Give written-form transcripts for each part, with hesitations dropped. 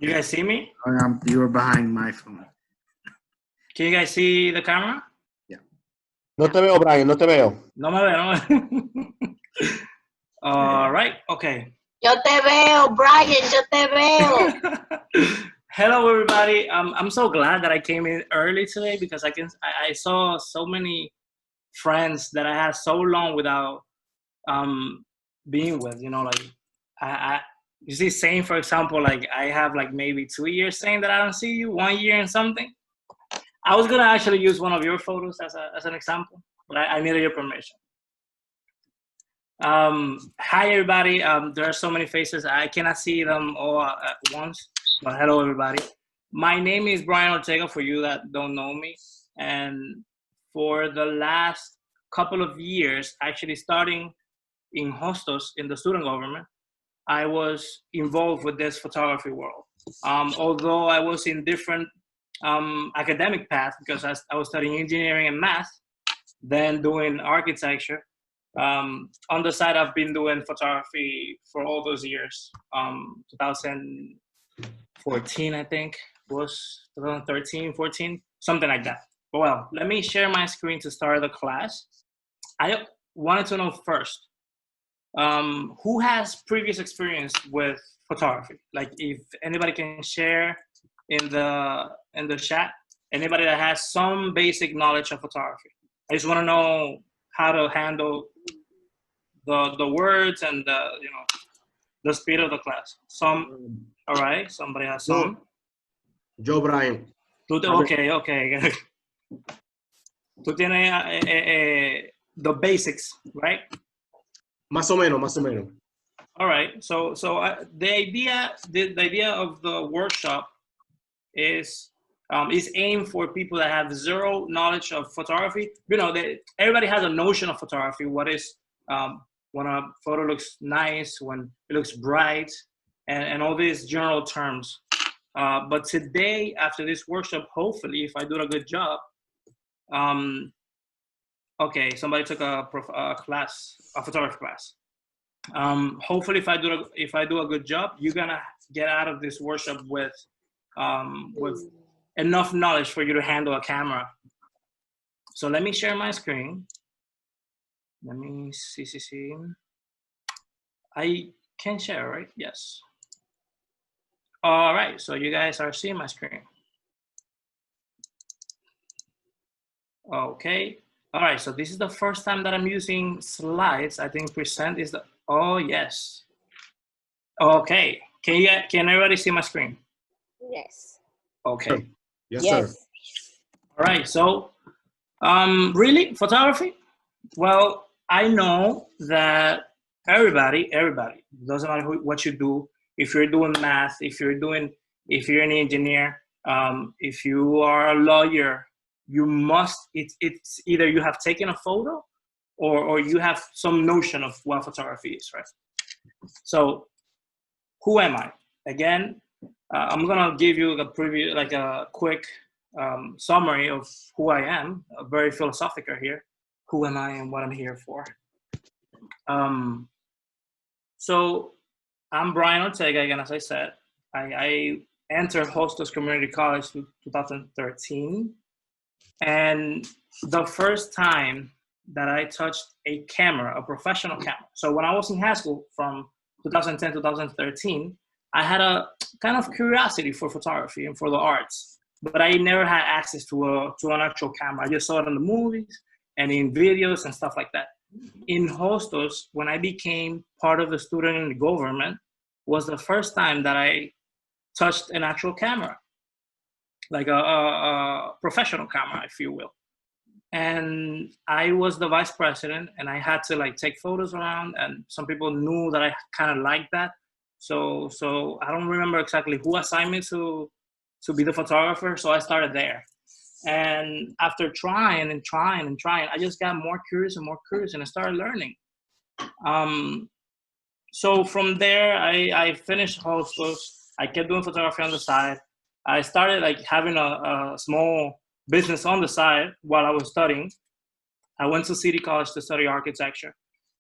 You guys see me? You were behind my phone. Can you guys see the camera? Yeah. No te veo, Brian, no te veo. No me veo, no me veo. All right, okay. Yo te veo, Brian, yo te veo. Hello, everybody. I'm so glad that I came in early today because I saw so many friends that I had so long without being with. You know, like you see, saying for example, like I have like maybe 2 years saying that I don't see you, 1 year and something. I was gonna actually use one of your photos as an example, but I needed your permission. Hi everybody. There are so many faces. I cannot see them all at once, but hello everybody. My name is Brian Ortega, for you that don't know me. And for the last couple of years, actually starting in Hostos in the student government, I was involved with this photography world. Although I was in different academic path because I was studying engineering and math, then doing architecture. On the side, I've been doing photography for all those years. 2014, I think, was 2013, 14, something like that. But well, let me share my screen to start the class. I wanted to know first, who has previous experience with photography? Like if anybody can share in the chat, anybody that has some basic knowledge of photography. I just want to know how to handle the words and the speed of the class. Some, all right. Somebody has some. Yo, Brian. Okay. Tú tienes the basics, right? Más o menos. All right. So the idea of the workshop is aimed for people that have zero knowledge of photography. You know, everybody has a notion of photography. What is when a photo looks nice, when it looks bright, and all these general terms. But today, after this workshop, hopefully, if I do a good job, okay, somebody took a photography class. Hopefully, if I do a good job, you're gonna get out of this workshop with enough knowledge for you to handle a camera. So let me share my screen. Let me see. I can share, right? Yes. All right, so you guys are seeing my screen. Okay. All right, so this is the first time that I'm using slides. I think present is the, oh yes. Okay, can everybody see my screen? Yes. Okay. Yes, sir. All right, so really, photography? Well, I know that everybody, doesn't matter what you do, if you're doing math, if you're an engineer, if you are a lawyer, you must, it's either you have taken a photo or you have some notion of what photography is, right? So who am I? Again, I'm gonna give you a preview, like a quick summary of who I am, very philosophical here. Who am I and what I'm here for? So I'm Brian Ortega, again, as I said. I entered Hostos Community College in 2013. And the first time that I touched a camera, a professional camera. So when I was in high school from 2010 to 2013, I had a kind of curiosity for photography and for the arts, but I never had access to an actual camera. I just saw it in the movies and in videos and stuff like that. In Hostos, when I became part of the student government, was the first time that I touched an actual camera, like a professional camera, if you will. And I was the vice president, and I had to like take photos around, and some people knew that I kind of liked that. So I don't remember exactly who assigned me to be the photographer, so I started there. And after trying, I just got more curious, and I started learning. So from there, I finished Hostos. I kept doing photography on the side. I started like having a small business on the side while I was studying. I went to City College to study architecture.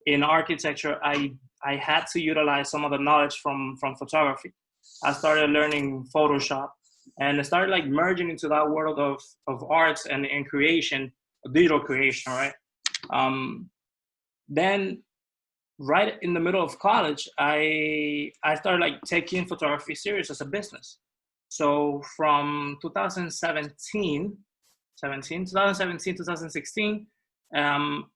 In architecture, I had to utilize some of the knowledge from photography. I started learning Photoshop, and I started like merging into that world of arts and creation, digital creation, right? Then right in the middle of college, I started like taking photography serious as a business. So from 2017, 2016,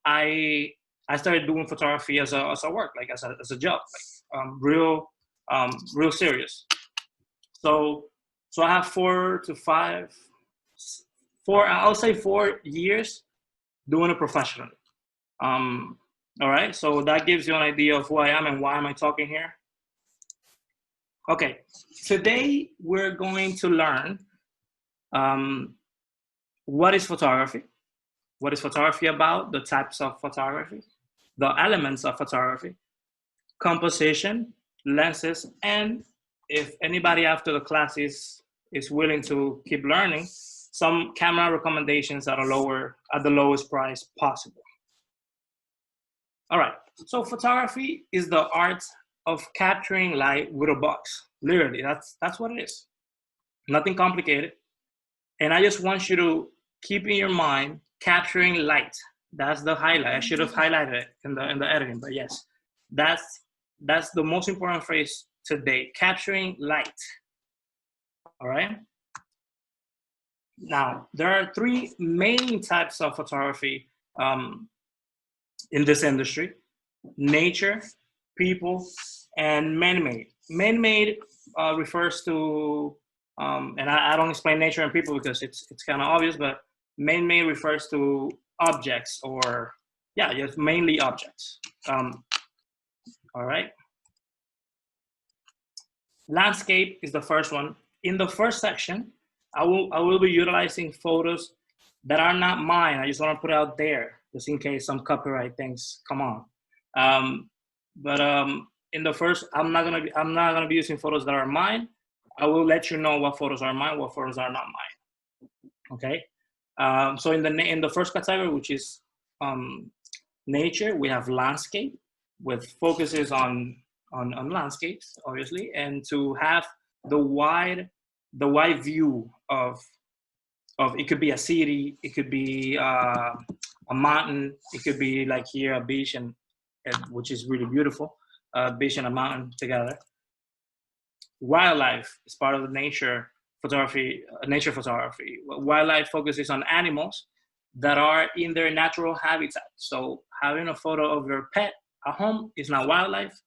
I started doing photography as a work, like as a job, like real serious. So I have 4 say 4 years doing it professionally. All right, so that gives you an idea of who I am and why am I talking here. Okay, today we're going to learn what is photography, what is photography about, the types of photography, the elements of photography, composition, lenses, and if anybody after the class is willing to keep learning, some camera recommendations at the lowest price possible. All right, so photography is the art of capturing light with a box. Literally, that's what it is. Nothing complicated. And I just want you to keep in your mind capturing light. That's the highlight. I should have highlighted it in the editing, but yes, that's the most important phrase today. Capturing light. All right. Now there are 3 main types of photography in this industry: nature, people, and man-made. Man-made refers to, and I don't explain nature and people because it's kind of obvious, but man-made refers to objects, or yeah, just mainly objects. All right. Landscape is the first one. In the first section, I will be utilizing photos that are not mine. I just want to put it out there, just in case some copyright things come on. But in the first, I'm not gonna be using photos that are mine. I will let you know what photos are mine, what photos are not mine. Okay. So in the first category, which is nature, we have landscape, with focuses on landscapes, obviously, and to have the wide view of it could be a city, it could be a mountain, it could be like here a beach, and which is really beautiful, a beach and a mountain together. Wildlife is part of the nature photography. Wildlife focuses on animals that are in their natural habitat. So having a photo of your pet at home is not wildlife,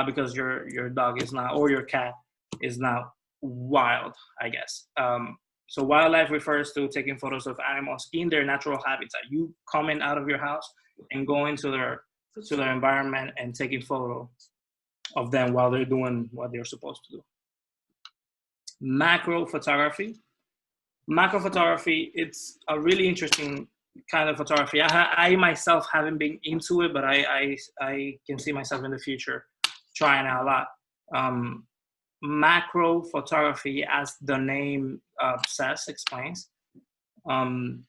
because your dog is not, or your cat is not wild, I guess. So wildlife refers to taking photos of animals in their natural habitat. You coming out of your house and going to their environment and taking photo of them while they're doing what they're supposed to do. Macro photography. Macro photography, it's a really interesting kind of photography. I myself haven't been into it, but I can see myself in the future trying out a lot. Macro photography, as the name explains,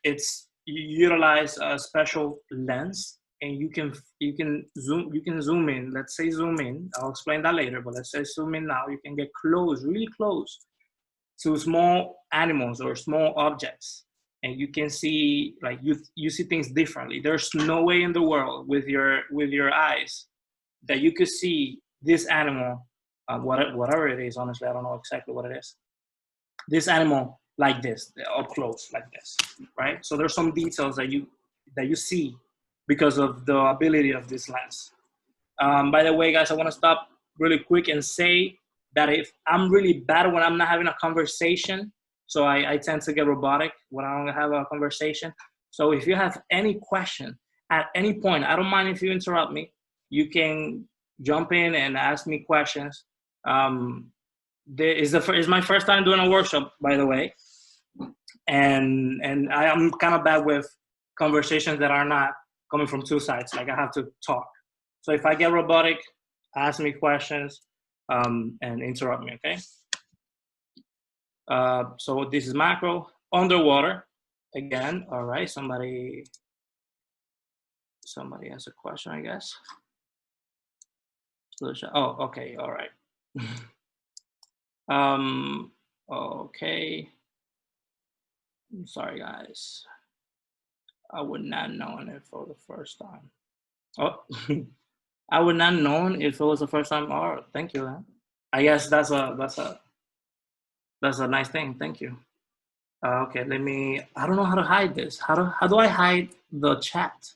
it's you utilize a special lens, and you can zoom in. Let's say zoom in. I'll explain that later, but let's say zoom in now. You can get close, really close, to small animals or small objects, and you can see, like, you see things differently. There's no way in the world with your eyes that you could see this animal, whatever it is. Honestly, I don't know exactly what it is. This animal like this, up close like this, right? So there's some details that you see because of the ability of this lens. By the way, guys, I want to stop really quick and say that if I'm really bad when I'm not having a conversation, so I tend to get robotic when I don't have a conversation. So if you have any question at any point, I don't mind if you interrupt me. You can jump in and ask me questions. It's my first time doing a workshop, by the way, and I'm kind of bad with conversations that are not coming from two sides. Like, I have to talk. So if I get robotic, ask me questions and interrupt me, okay? So this is macro. Underwater, again, all right, somebody has a question, I guess. Oh, okay, all right. Okay. I'm sorry, guys. I would not known it for the first time. Oh, I would not known if it was the first time. Oh, thank you. Man. I guess that's a nice thing. Thank you. Okay, let me. I don't know how to hide this. How do I hide the chat?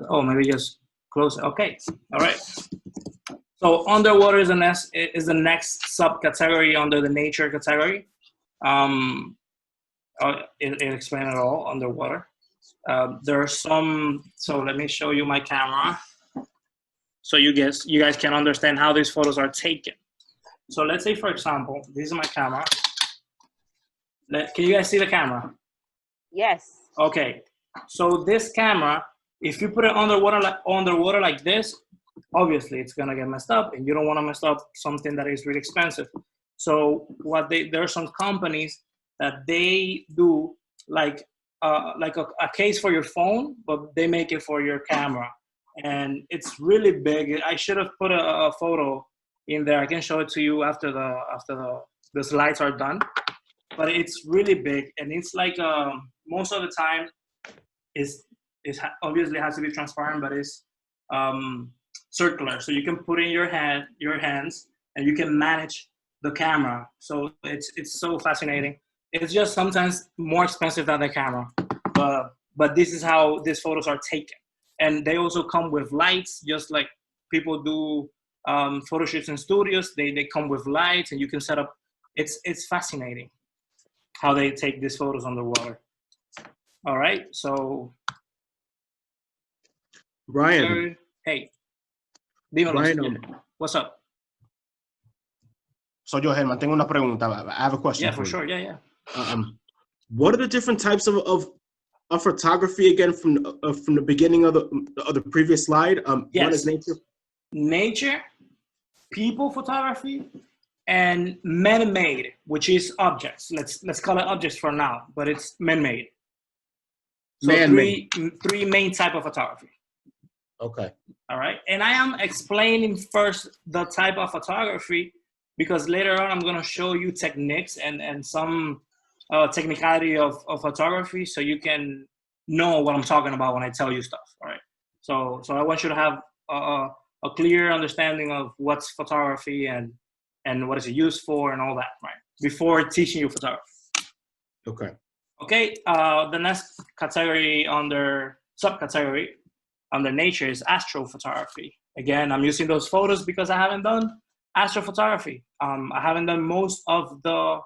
Oh, maybe just close it. Okay, all right. So underwater is the next subcategory under the nature category. It explains it all underwater. There are some. So let me show you my camera, so you guys can understand how these photos are taken. So let's say, for example, this is my camera. Can you guys see the camera? Yes. Okay. So this camera, if you put it underwater like this, obviously it's gonna get messed up, and you don't want to mess up something that is really expensive. So there are some companies that they do like a case for your phone, but they make it for your camera, and it's really big. I should have put a photo in there. I can show it to you after the slides are done. But it's really big, and it's like most of the time obviously has to be transparent, but it's circular, so you can put in your hands, and you can manage the camera. So it's so fascinating. It's just sometimes more expensive than the camera, but this is how these photos are taken. And they also come with lights, just like people do photo shoots in studios. They come with lights, and you can set up. It's fascinating how they take these photos underwater. All right, so Brian. Hey, dímelo. Brian, What's up? So yo, Herman, tengo una pregunta. I have a question. Yeah, for sure. Yeah. What are the different types of photography again from the beginning of the previous slide? Yes. One is Nature, people photography, and man-made, which is objects. Let's call it objects for now, but it's man-made. So three main type of photography. Okay. All right, and I am explaining first the type of photography because later on I'm gonna show you techniques and some technicality of photography, so you can know what I'm talking about when I tell you stuff. All right. So I want you to have a clear understanding of what's photography and what is it used for and all that, right? Before teaching you photography. Okay. Okay. The next category subcategory under nature is astrophotography. Again, I'm using those photos because I haven't done astrophotography. I haven't done most of the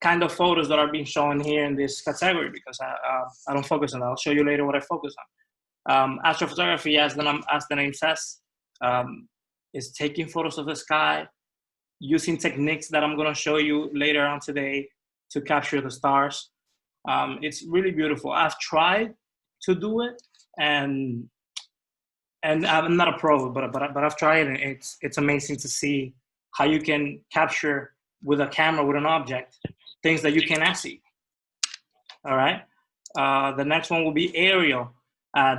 kind of photos that are being shown here in this category because I don't focus on that. I'll show you later what I focus on. Astrophotography, as the name says, is taking photos of the sky using techniques that I'm going to show you later on today to capture the stars. It's really beautiful. I've tried to do it, and I'm not a pro, but I've tried, and it's amazing to see how you can capture with a camera, with an object, things that you cannot see. All right. The next one will be aerial.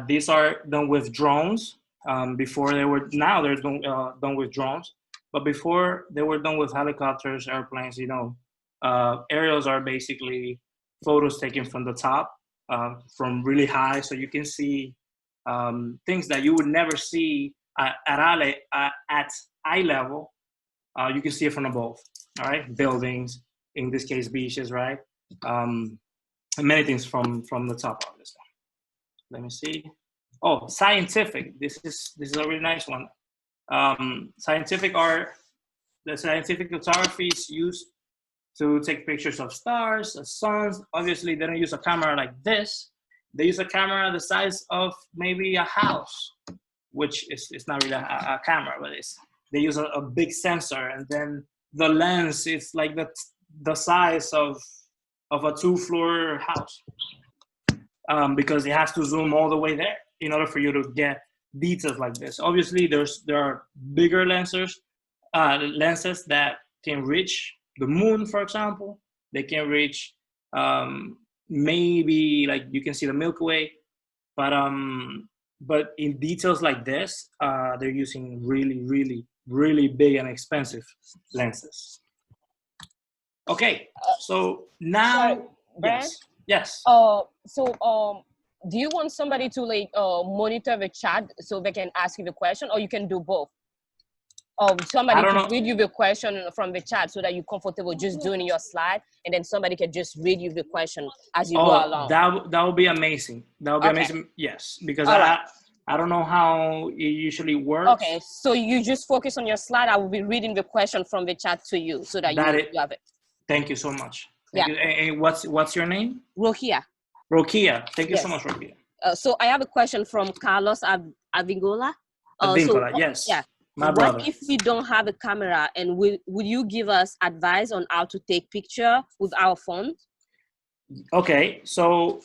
These are done with drones. Now they're done with drones, but before they were done with helicopters, airplanes. Aerials are basically photos taken from the top, from really high, so you can see things that you would never see at eye level. You can see it from above. All right, buildings, in this case, beaches, right? And many things from the top of this one. Let me see. Oh, scientific. This is a really nice one. Scientific photography is used to take pictures of stars, of suns. Obviously, they don't use a camera like this. They use a camera the size of maybe a house, which is not really a camera, but they use a big sensor, and then the lens is like the size of a 2-floor house, because it has to zoom all the way there in order for you to get details like this. Obviously, there are bigger lenses that can reach the moon, for example. They can reach maybe like you can see the Milky Way, but but in details like this, they're using really, really, really big and expensive lenses. Okay, so now, Sorry, Brian? yes. Do you want somebody to like monitor the chat so they can ask you the question, or you can do both? Somebody can read you the question from the chat so that you're comfortable just doing your slide, and then somebody can just read you the question as you go along. That would be amazing. That would be amazing. Yes, because I don't know how it usually works. Okay, so you just focus on your slide. I will be reading the question from the chat to you so that you have it. Thank you so much. Thank you. And what's your name? Rokia. Rokia. Thank you so much, Rokia. So I have a question from Carlos Avingola. Yes. Yeah. My brother. What if we don't have a camera, and would you give us advice on how to take picture with our phone? Okay, so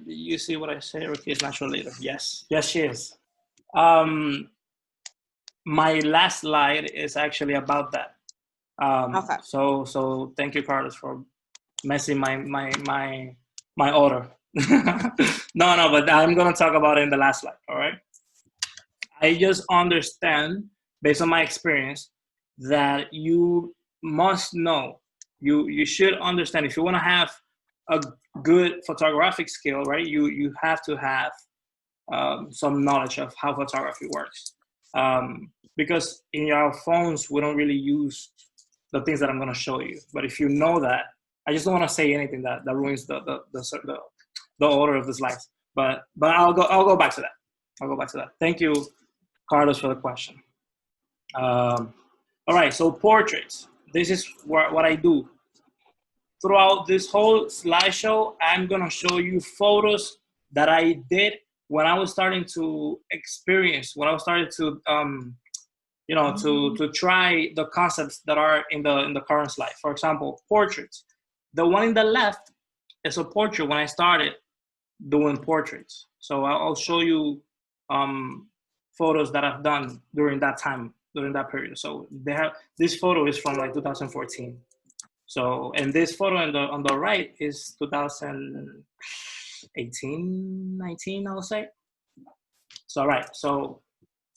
you see what I say? Rokia is natural leader. Yes, she is. My last slide is actually about that. Okay. So thank you, Carlos, for messing my order. No, but I'm gonna talk about it in the last slide. All right. I just understand, based on my experience, that you must know. You should understand, if you want to have a good photographic skill, right? You have to have some knowledge of how photography works. Because in our phones, we don't really use the things that I'm going to show you. But if you know that, I just don't want to say anything that ruins the order of the slides. But I'll go back to that. I'll go back to that. Thank you, Carlos, for the question. All right, so portraits. This is what I do. Throughout this whole slideshow, I'm going to show you photos that I did when I was starting to experience, when I was starting to to try the concepts that are in the current slide. For example, portraits. The one in the left is a portrait when I started doing portraits. So I'll show you photos that I've done during that time, during that period. So this photo is from like 2014. So, and this photo on the right is 2018, 19, I'll say. So, right. So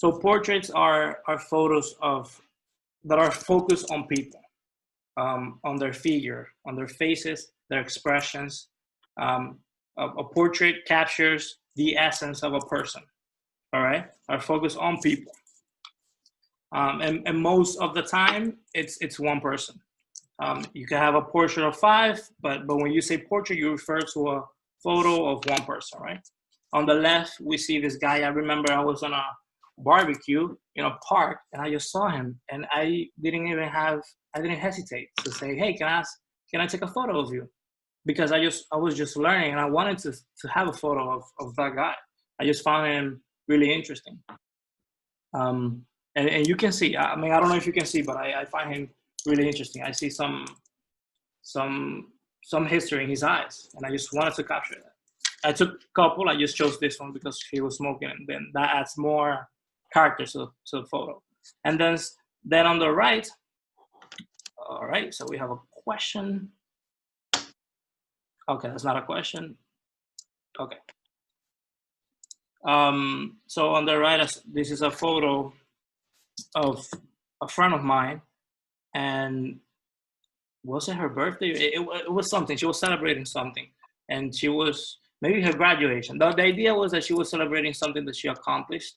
portraits are photos that are focused on people, on their figure, on their faces, their expressions. A portrait captures the essence of a person. All right, are focused on people, and most of the time it's one person. You can have a portrait of 5, but when you say portrait, you refer to a photo of one person, right? On the left, we see this guy. I remember I was on a barbecue in a park, and I just saw him, and I didn't hesitate to say, hey, can I take a photo of you? Because I was just learning, and I wanted to have a photo of that guy. I just found him really interesting. And you can see, I mean, I don't know if you can see, but I find him really interesting. I see some history in his eyes, and I just wanted to capture that. I took a couple. I just chose this one because he was smoking, and then that adds more character to the photo. And then on the right, all right, so we have a question. Okay, that's not a question. Okay. So on the right, this is a photo of a friend of mine, and was it her birthday? It was something. She was celebrating something, and she was maybe her graduation. The idea was that she was celebrating something that she accomplished,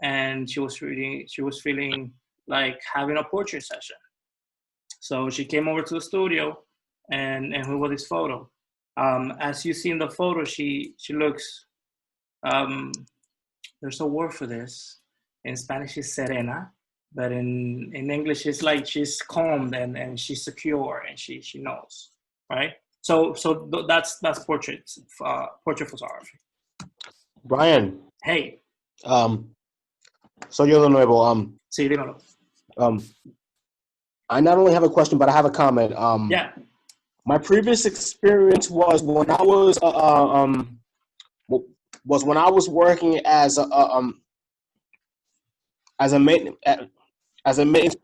and she was feeling like having a portrait session. So she came over to the studio, and we got this photo. As you see in the photo, she looks. There's a word for this. In Spanish, it's serena, but in English, it's like she's calm and she's secure and she knows, right? So that's portrait photography. Brian. Hey. Soy yo de nuevo. Sí, dímelo. I not only have a question, but I have a comment. Yeah. My previous experience was when I was working as a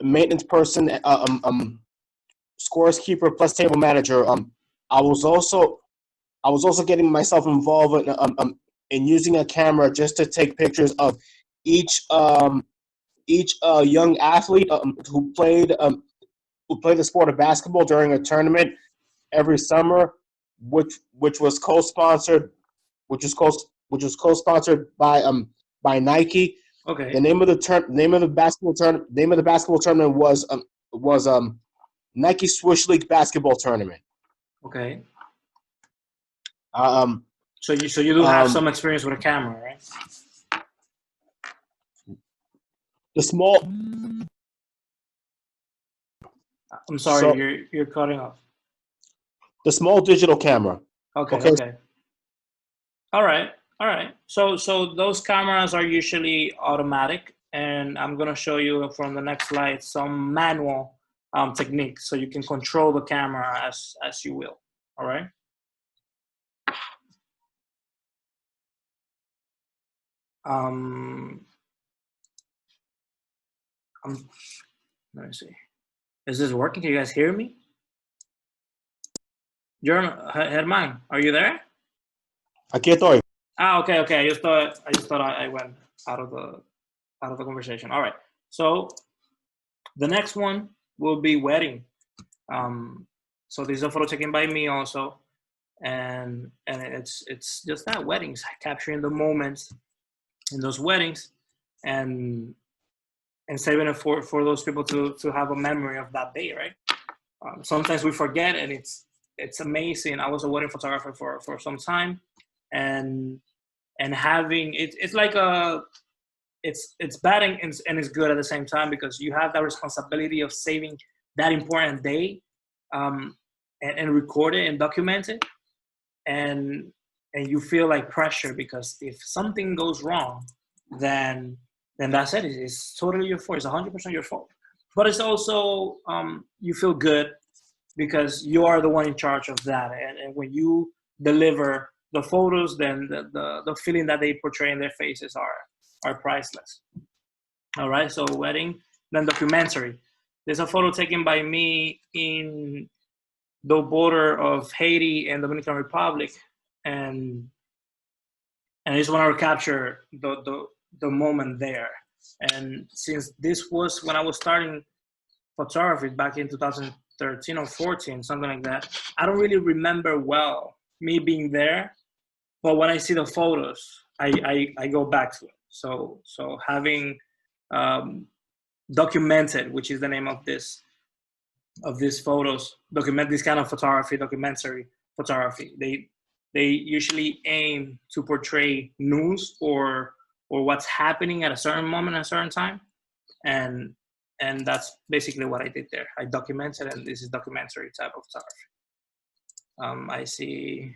maintenance person, scores keeper plus table manager. I was also getting myself involved using a camera just to take pictures of each young athlete who played the sport of basketball during a tournament every summer, which was co-sponsored, which was co-sponsored by Nike. Okay. The name of the basketball tournament was Nike Swish League basketball tournament. Okay. So you do have some experience with a camera, right? The small. I'm sorry, you're cutting off. The small digital camera. Okay. All right. So those cameras are usually automatic, and I'm gonna show you from the next slide some manual techniques so you can control the camera as you will. All right. Let me see. Is this working? Can you guys hear me? Herman, are you there? Aquí estoy. Okay. I just thought I went out of the conversation. All right. So the next one will be wedding. So this is a photo taken by me also, and it's just that weddings, capturing the moments in those weddings, and saving it for those people to have a memory of that day, right? Sometimes we forget, and it's amazing. I was a wedding photographer for some time, and having it's like it's bad and it's good at the same time, because you have that responsibility of saving that important day, and record it and document it, and you feel like pressure, because if something goes wrong, then that's it. It's totally your fault. It's 100% your fault. But it's also you feel good because you are the one in charge of that, and when you deliver the photos, then the feeling that they portray in their faces are priceless. All right, so wedding, then documentary. There's a photo taken by me in the border of Haiti and Dominican Republic, and I just want to capture the moment there. And since this was when I was starting photography back in 2013 or 14, something like that, I don't really remember well me being there, but when I see the photos, I go back to it. So having documented, which is the name of these photos, document this kind of photography, documentary photography. They usually aim to portray news or what's happening at a certain moment at a certain time, and that's basically what I did there. I documented, and this is documentary type of photography. I see.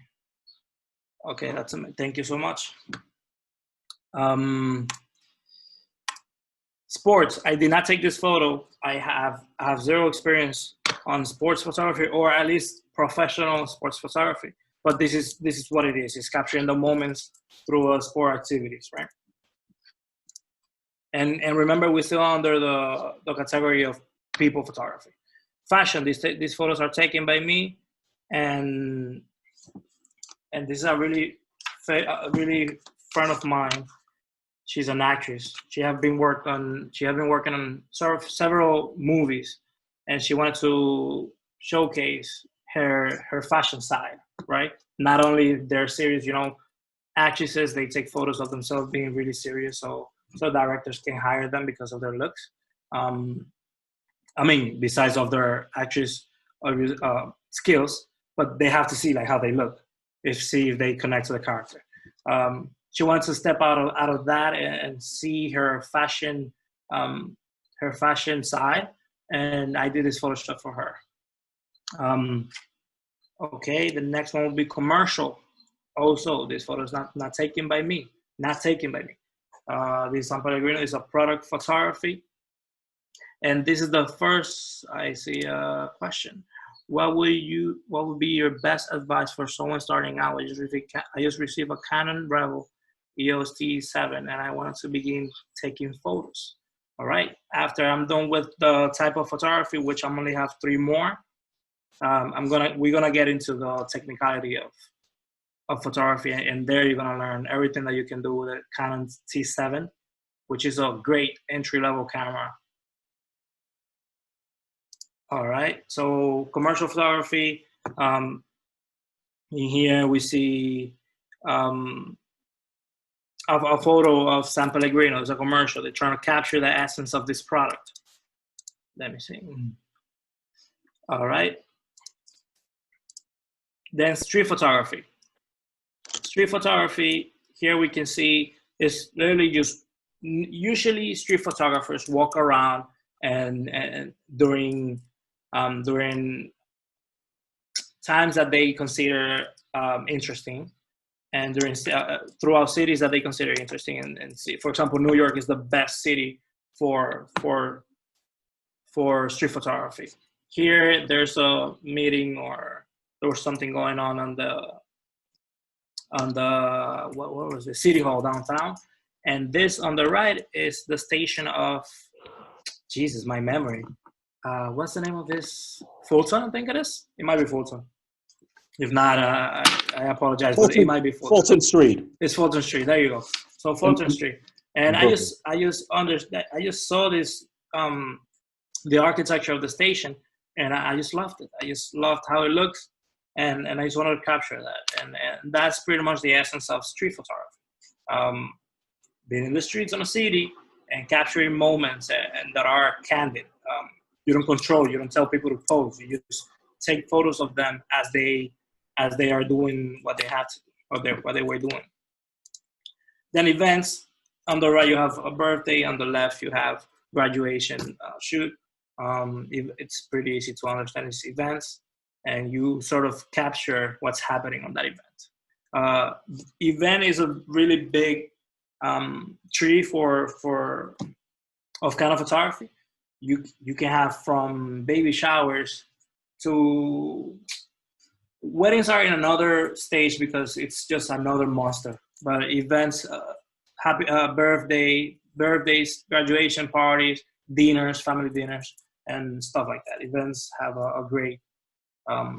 Okay, thank you so much. Sports. I did not take this photo. I have zero experience on sports photography, or at least professional sports photography. But this is what it is. It's capturing the moments through sport activities, right? And remember, we're still under the category of people photography. Fashion. These photos are taken by me, and this is a really friend of mine. She's an actress. She have been working on several movies, and she wanted to showcase her fashion side, right? Not only their serious, actresses, they take photos of themselves being really serious, so directors can hire them because of their looks. I mean, besides of their actress skills, but they have to see like how they look, see if they connect to the character. She wants to step out of that and see her fashion side, and I did this Photoshop for her. Okay, the next one will be commercial. Also, this photo is not taken by me. Not taken by me. This San Pellegrino is a product photography, and this is the first. I see a question. What would be your best advice for someone starting out? I just received a Canon Rebel EOS T7, and I wanted to begin taking photos. All right. After I'm done with the type of photography, which I'm only have 3 more, we're gonna get into the technicality of photography, and there you're gonna learn everything that you can do with a Canon T7, which is a great entry-level camera. All right, so commercial photography. In here we see a photo of San Pellegrino. It's a commercial. They're trying to capture the essence of this product. Let me see. All right. Then street photography. Street photography, here we can see is literally just, usually street photographers walk around and during times that they consider interesting, and during throughout cities that they consider interesting, and see, for example, New York is the best city for street photography. Here, there's a meeting or there was something going on the what was the City Hall downtown, and this on the right is the station of, Jesus, my memory. What's the name of this? Fulton, I think it is. It might be Fulton. If not, I apologize, Fulton, but it might be Fulton. Fulton Street. It's Fulton Street. There you go. So Fulton Street, and I just saw this the architecture of the station, and I just loved it. I just loved how it looks, and I just wanted to capture that, and that's pretty much the essence of street photography. Being in the streets of a city and capturing moments and that are candid. You don't control. You don't tell people to pose. You just take photos of them as they are doing what they have to do, or what they were doing. Then events. On the right, you have a birthday. On the left, you have graduation shoot. It's pretty easy to understand these events, and you sort of capture what's happening on that event. Event is a really big tree of kind of photography. You can have from baby showers to weddings are in another stage because it's just another monster. But events, happy birthdays, graduation parties, dinners, family dinners, and stuff like that. Events have a great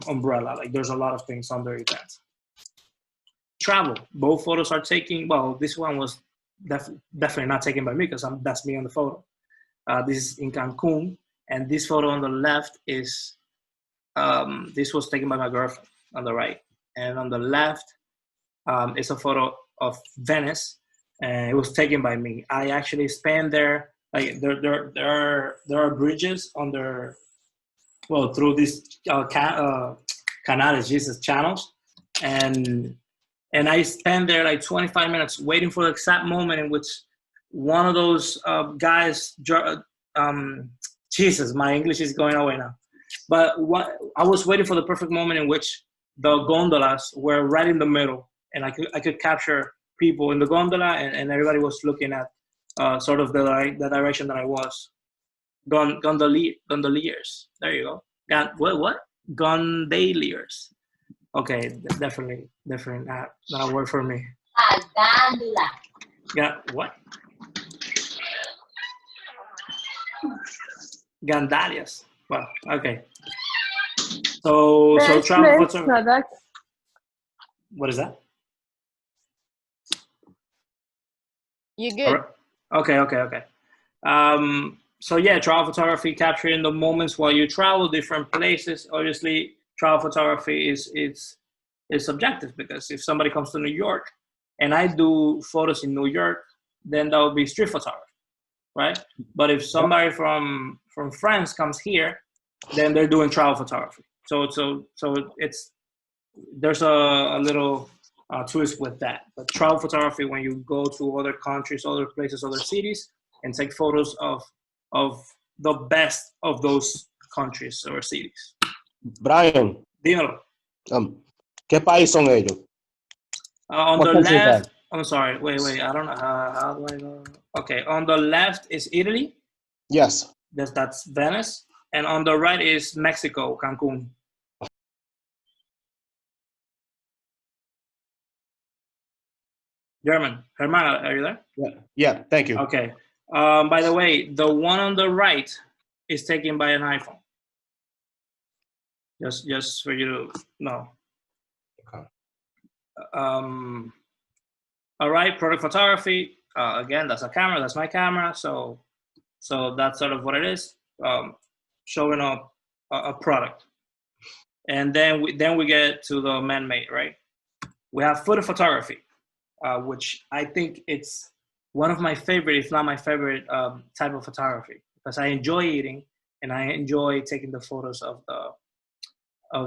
umbrella. Like there's a lot of things under events. Travel. Both photos are taken. Well, this one was definitely not taken by me because that's me on the photo. This is in Cancun, and this photo on the left is this was taken by my girlfriend on the right, and on the left is a photo of Venice, and it was taken by me. I actually spent there. Like there are bridges under, well, through these canales, Jesus, channels, and I spent there like 25 minutes waiting for the exact moment in which one of those guys, Jesus, my English is going away now. But I was waiting for the perfect moment in which the gondolas were right in the middle, and I could capture people in the gondola, and everybody was looking at sort of the direction that I was. Gondoliers. There you go. What? Gondoliers. Okay, definitely not a word for me. Yeah, what? Gandalias. Well, okay. So travel photography. What is that? You good? Okay. So yeah, travel photography, capturing the moments while you travel different places. Obviously, travel photography is subjective because if somebody comes to New York and I do photos in New York, then that would be street photography, right? But if somebody from France comes here, then they're doing travel photography. So it's there's a little twist with that. But travel photography, when you go to other countries, other places, other cities, and take photos of the best of those countries or cities. Brian. Dímelo. ¿Qué país son ellos? On the left, I'm sorry, wait, I don't know, how do I go? Okay, on the left is Italy. Yes. That's Venice. And on the right is Mexico, Cancun. Herman, are you there? Yeah, thank you. Okay. By the way, the one on the right is taken by an iPhone. Just for you to know. Okay. All right, product photography. Again, that's a camera. That's my camera. So that's sort of what it is. Showing up a product, and then we get to the man-made. Right. We have photo photography, which I think it's one of my favorite, if not my favorite, type of photography, because I enjoy eating and I enjoy taking the photos of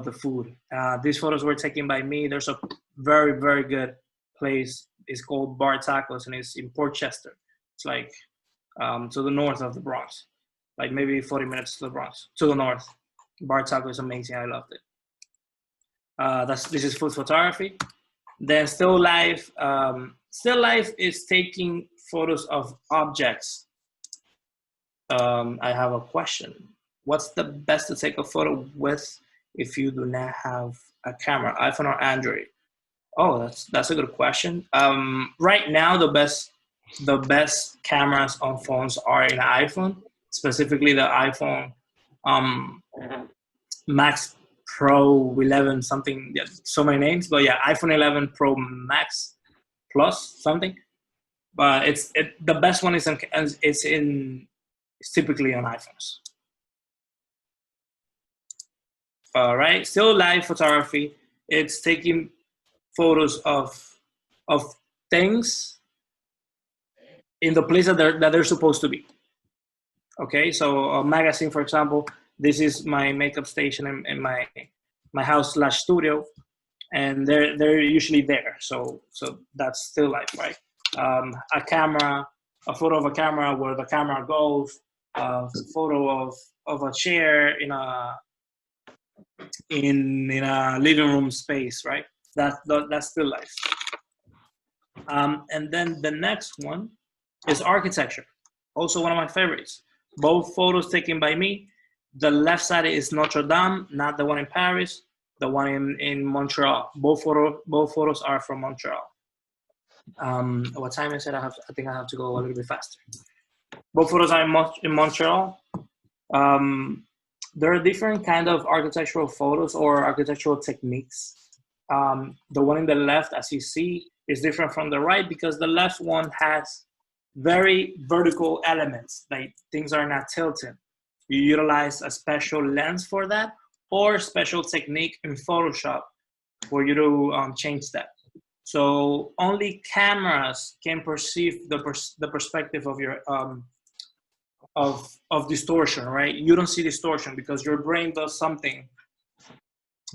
the food. These photos were taken by me. There's a very, very good place. It's called Bar Tacos, and it's in Port Chester. It's like to the north of the Bronx, like maybe 40 minutes to the Bronx, to the north. Bar Taco is amazing. I loved it. This is food photography. Then still life. Still life is taking photos of objects. I have a question. What's the best to take a photo with if you do not have a camera, iPhone or Android? Oh, that's a good question. Right now, the best cameras on phones are in iPhone, specifically the iPhone Max Pro 11 something. Yeah, so many names, but yeah, iPhone 11 Pro Max Plus something. But the best one is it's typically on iPhones. All right, still live photography. It's taking photos of things in the place that they're supposed to be. Okay, so a magazine, for example, this is my makeup station in my house/studio, and they're usually there. So that's still life, right? A camera, a photo of a camera where the camera goes, a photo of a chair in a living room space, right? That's still life. And then the next one is architecture. Also one of my favorites. Both photos taken by me. The left side is Notre Dame, not the one in Paris, the one in Montreal. Both photos are from Montreal. What time is it? I think I have to go a little bit faster. Both photos are in Montreal. There are different kind of architectural photos or architectural techniques. The one in the left, as you see, is different from the right because the left one has very vertical elements, like things are not tilted. You utilize a special lens for that or special technique in Photoshop for you to change that. So only cameras can perceive the perspective of your of distortion, right? You don't see distortion because your brain does something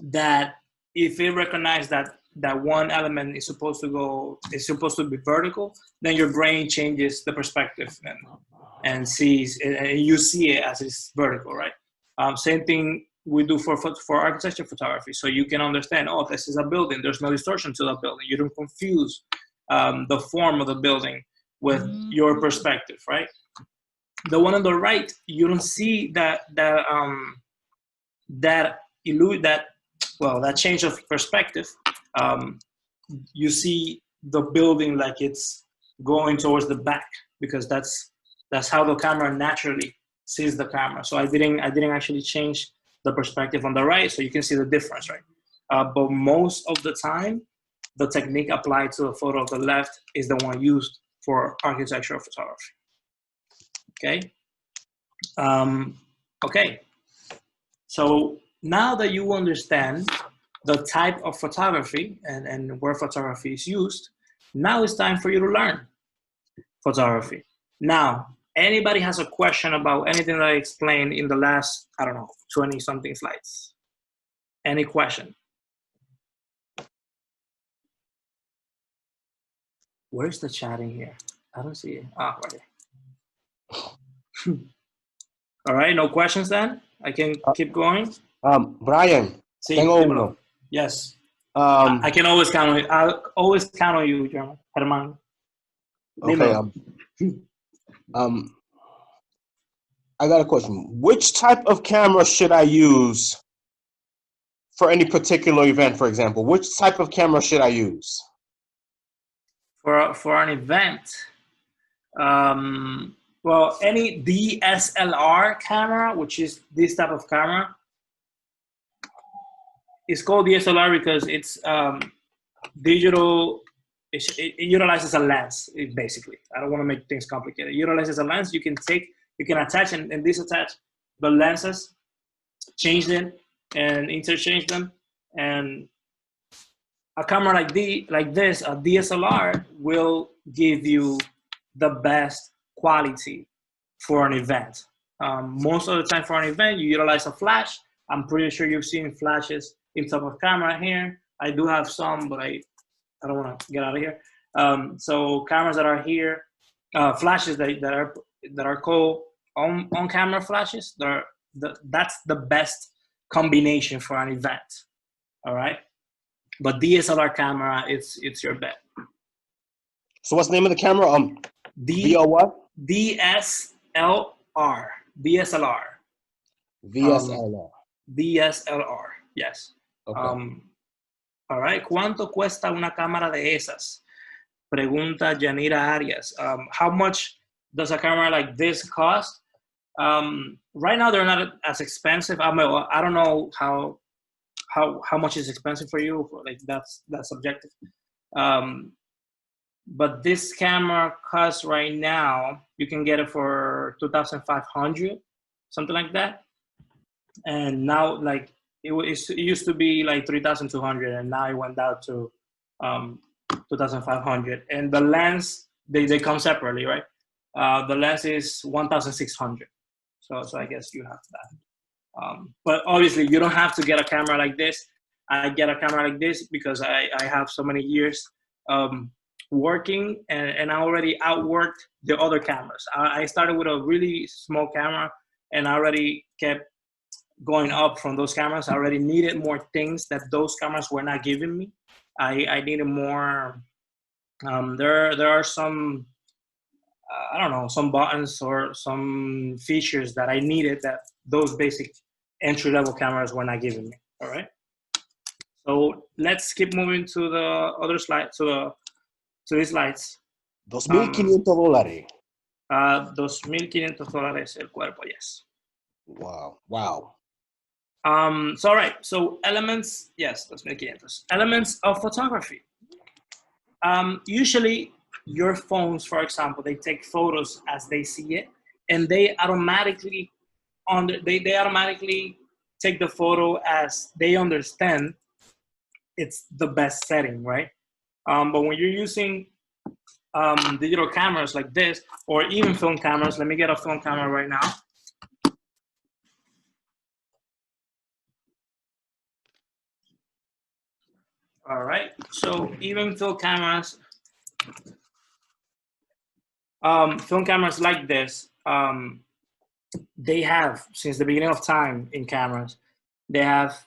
that if it recognizes that one element is supposed to be vertical, then your brain changes the perspective and sees and you see it as it's vertical, right? Same thing we do for architecture photography, so you can understand, oh, this is a building. There's no distortion to the building. You don't confuse the form of the building with your perspective, right? The one on the right, you don't see that change of perspective. You see the building like it's going towards the back because that's how the camera naturally sees the camera. So I didn't actually change the perspective on the right, so you can see the difference, right? But most of the time, the technique applied to the photo of the left is the one used for architectural photography. Okay. Okay. So now that you understand the type of photography and where photography is used, now it's time for you to learn photography. Now, anybody has a question about anything that I explained in the last, 20 something slides? Any question? Where's the chat in here? I don't see it. Ah, right there. All right, no questions then? I can keep going? Brian, Sí, tengo uno. Yes. I can always count on you. I'll always count on you, Herman. Okay. I got a question. Which type of camera should I use for any particular event, for example? Which type of camera should I use? For an event, well, any DSLR camera, which is this type of camera, it's called DSLR because it's digital, it utilizes a lens, basically. I don't want to make things complicated. It utilizes a lens. You can attach and disattach the lenses, change them and interchange them. And a camera like this, a DSLR, will give you the best quality for an event. Most of the time for an event, you utilize a flash. I'm pretty sure you've seen flashes in top of camera here. I do have some, but I don't want to get out of here. So cameras that are here, flashes that are called on camera flashes. That's the best combination for an event. All right, but DSLR camera, it's your bet. So what's the name of the camera? VO what? DSLR. DSLR. VSLR. DSLR. Yes. Okay. All right. ¿Cuánto cuesta una cámara de esas? Pregunta Yanira Arias. How much does a camera like this cost? Right now, they're not as expensive. I don't know how much is expensive for you. Like that's subjective. But this camera costs right now, you can get it for $2,500, something like that. And now, like it used to be like $3,200, and now it went down to $2,500. And the lens, they come separately, right? The lens is $1,600. So I guess you have that. But obviously, you don't have to get a camera like this. I get a camera like this because I have so many years working, and I already outworked the other cameras. I started with a really small camera, and I already kept going up from those cameras. I already needed more things that those cameras were not giving me. I needed more. There are some, I don't know, some buttons or some features that I needed that those basic entry-level cameras were not giving me. All right. So let's keep moving to the other slide, to these slides. $2,500. $2,500 el cuerpo, yes. Wow. So all right, so elements, yes, $2,500. Elements of photography. Usually your phones, for example, they take photos as they see it, and they automatically take the photo as they understand it's the best setting, right? But when you're using digital cameras like this, or even film cameras, let me get a film camera right now. All right, so even film cameras like this, they have, since the beginning of time in cameras, they have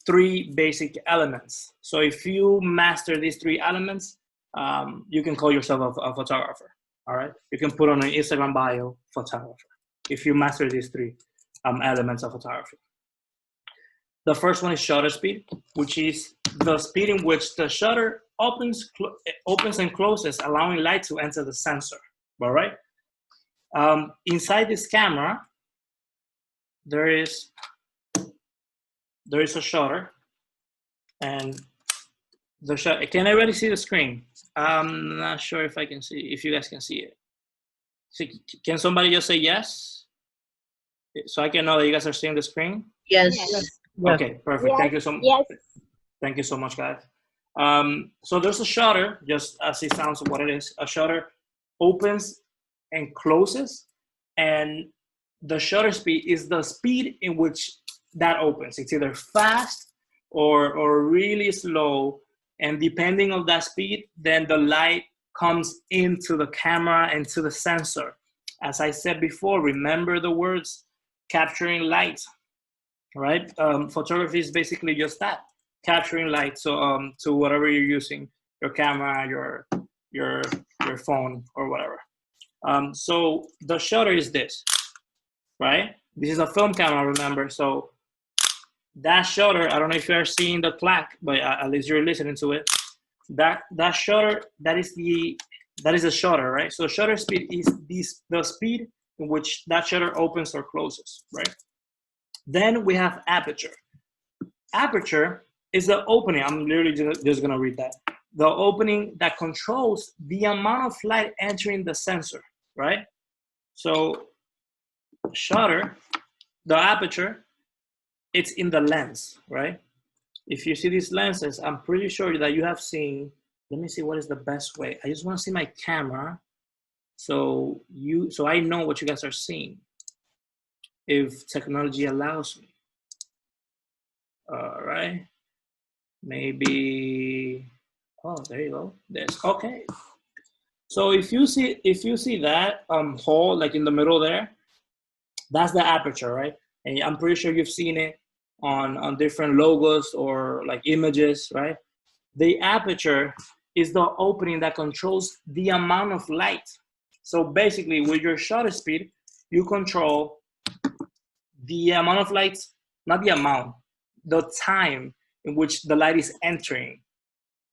3 basic elements. So if you master these 3 elements, you can call yourself a photographer. All right, you can put on an Instagram bio, photographer, if you master these 3 elements of photography. The first one is shutter speed, which is the speed in which the shutter opens and closes, allowing light to enter the sensor. All right. Inside this camera, there is a shutter, and the shutter. Can everybody see the screen? I'm not sure if you guys can see it. So can somebody just say yes, so I can know that you guys are seeing the screen? Yes. Okay, perfect. Yes. Thank you so much. Yes. Thank you so much, guys. So there's a shutter, just as it sounds what it is. A shutter opens and closes, and the shutter speed is the speed in which that opens. It's either fast or really slow, and depending on that speed, then the light comes into the camera and to the sensor. As I said before, remember the words capturing light, right? Photography is basically just that, capturing light. So to whatever you're using, your camera, your phone, or whatever. So the shutter is this, right? This is a film camera, remember? So that shutter, I don't know if you're seeing the clack, but at least you're listening to it. That shutter, that is the shutter, right? So shutter speed is the speed in which that shutter opens or closes, right? Then we have aperture. Aperture is the opening. I'm literally just gonna read that. The opening that controls the amount of light entering the sensor, right? So shutter, the aperture, it's in the lens, right? If you see these lenses, I'm pretty sure that you have seen, let me see what is the best way. I just want to see my camera so I know what you guys are seeing, if technology allows me. All right, maybe, oh, there you go. This, okay. So if you see that hole like in the middle there, that's the aperture, right? And I'm pretty sure you've seen it on different logos or like images, right? The aperture is the opening that controls the amount of light. So basically, with your shutter speed, you control the amount of light, not the amount, the time in which the light is entering.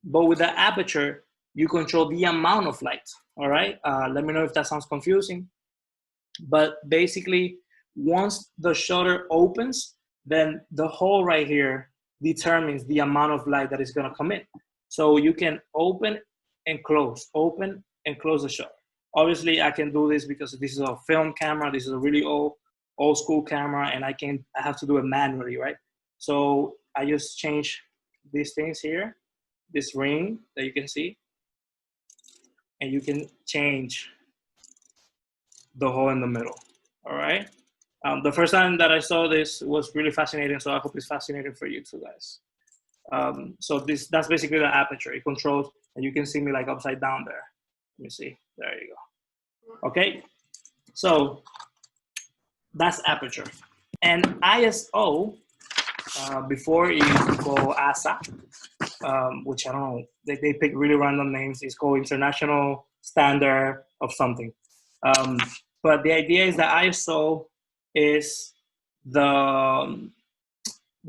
But with the aperture, you control the amount of light, all right? Let me know if that sounds confusing. But basically, once the shutter opens, then the hole right here determines the amount of light that is gonna come in. So you can open and close the shutter. Obviously, I can do this because this is a film camera. This is a really old school camera, and I have to do it manually, right? So I just change these things here, this ring that you can see, and you can change the hole in the middle, all right? The first time that I saw this was really fascinating, so I hope it's fascinating for you too, guys. So that's basically the aperture. It controls, and you can see me like upside down there. Let me see. There you go. Okay, so that's aperture. And ISO, before it used to call ASA, which I don't know, they pick really random names. It's called International Standard of something. But the idea is that ISO is the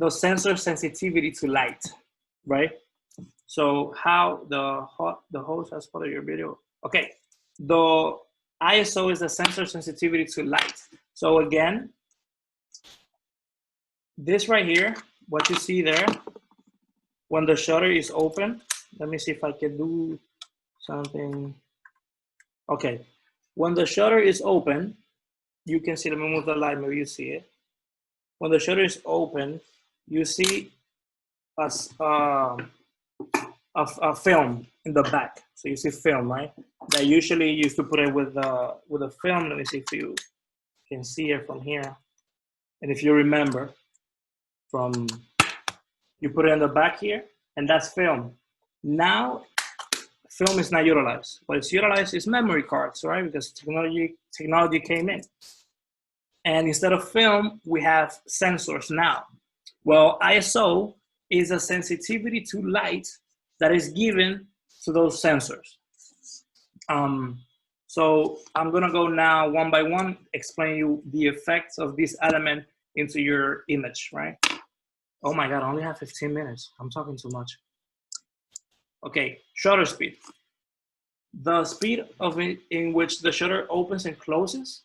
sensor sensitivity to light, right? So how the host has spotted your video. Okay, the ISO is the sensor sensitivity to light. So again, this right here, what you see there, when the shutter is open, let me see if I can do something. Okay, when the shutter is open, you can see, let me move the light, maybe you see it. When the shutter is open, you see a film in the back. So you see film, right? That usually you used to put it with a film. Let me see if you can see it from here. And if you remember, you put it in the back here, and that's film. Now, film is not utilized. What is utilized is memory cards, right? Because technology came in. And instead of film, we have sensors now. Well, ISO is a sensitivity to light that is given to those sensors. So I'm gonna go now one by one, explain you the effects of this element into your image, right? Oh my God, I only have 15 minutes. I'm talking too much. Okay, shutter speed. The speed in which the shutter opens and closes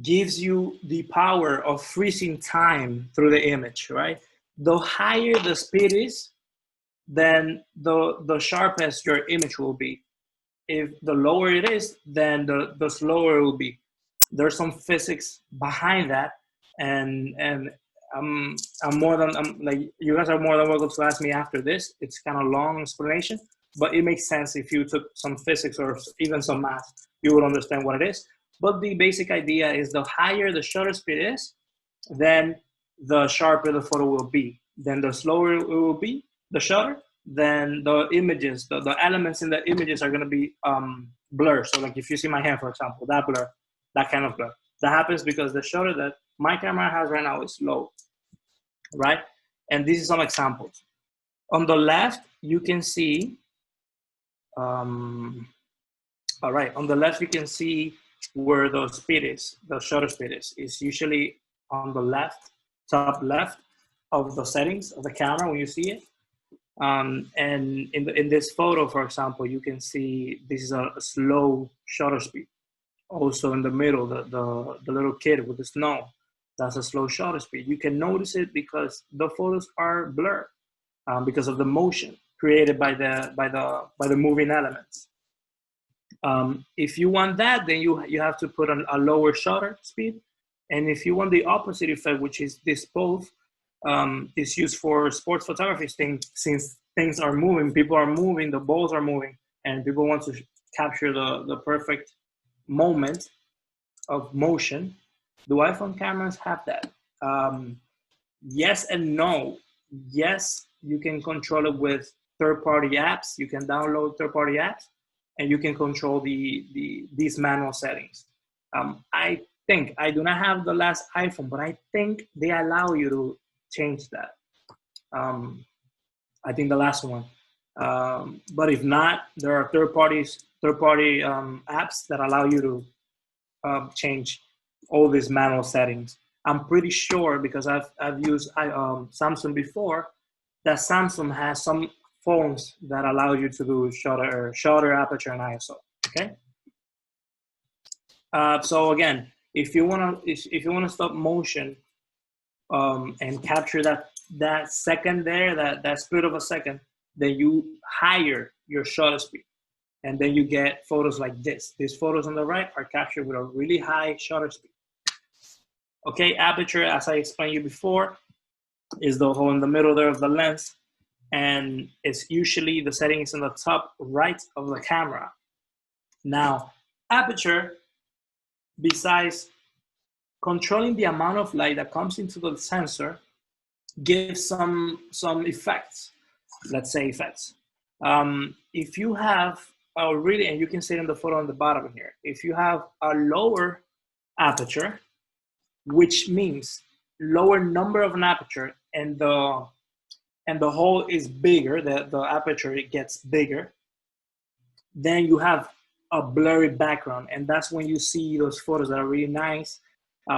gives you the power of freezing time through the image, right? The higher the speed is, then the sharpest your image will be. If the lower it is, then the slower it will be. There's some physics behind that, and I'm like, you guys are more than welcome to ask me after this. It's kind of long explanation, but it makes sense if you took some physics or even some math, you would understand what it is. But the basic idea is the higher the shutter speed is, then the sharper the photo will be. Then the slower it will be, the shutter, then the images, the elements in the images are going to be blurred. So like if you see my hand, for example, that blur, that kind of blur. That happens because the shutter that my camera has right now is low, right? And these are some examples. On the left, you can see, all right, on the left, you can see where the speed is, the shutter speed is. It's usually on the left, top left of the settings of the camera when you see it. And in this photo, for example, you can see this is a slow shutter speed. Also in the middle, the little kid with the snow. That's a slow shutter speed. You can notice it because the photos are blurred because of the motion created by the moving elements. If you want that, then you have to put a lower shutter speed. And if you want the opposite effect, which is this both, is used for sports photography since things are moving, people are moving, the balls are moving, and people want to capture the perfect moment of motion. Do iPhone cameras have that? Yes and no. Yes, you can control it with third-party apps. You can download third-party apps, and you can control these manual settings. I think, I do not have the last iPhone, but I think they allow you to change that. I think the last one. But if not, there are third-party apps that allow you to change all these manual settings. I'm pretty sure, because I've used Samsung before, that Samsung has some phones that allow you to do shutter, aperture, and ISO. Okay. So again, if you wanna stop motion and capture that second there, that split of a second, then you higher your shutter speed, and then you get photos like this. These photos on the right are captured with a really high shutter speed. Okay, aperture, as I explained you before, is the hole in the middle there of the lens, and it's usually the setting is in the top right of the camera. Now, aperture, besides controlling the amount of light that comes into the sensor, gives some effects. Let's say effects. If you have a really, and you can see it in the photo on the bottom here, if you have a lower aperture, which means lower number of an aperture, and the hole is bigger, the aperture, it gets bigger, then you have a blurry background, and that's when you see those photos that are really nice